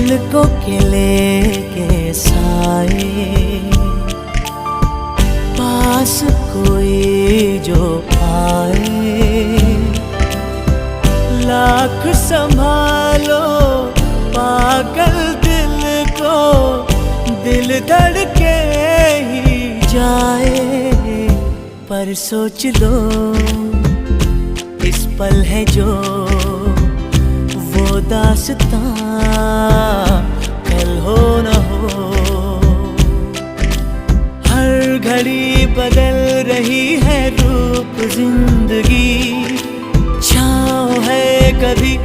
दिल को किले के साए, पास कोई जो आए। लाख संभालो पागल दिल को, दिल धड़के ही जाए। पर सोच लो इस पल है जो वो दास्तां, कल हो न हो। हर घड़ी बदल रही है रूप जिंदगी, छाँव है कभी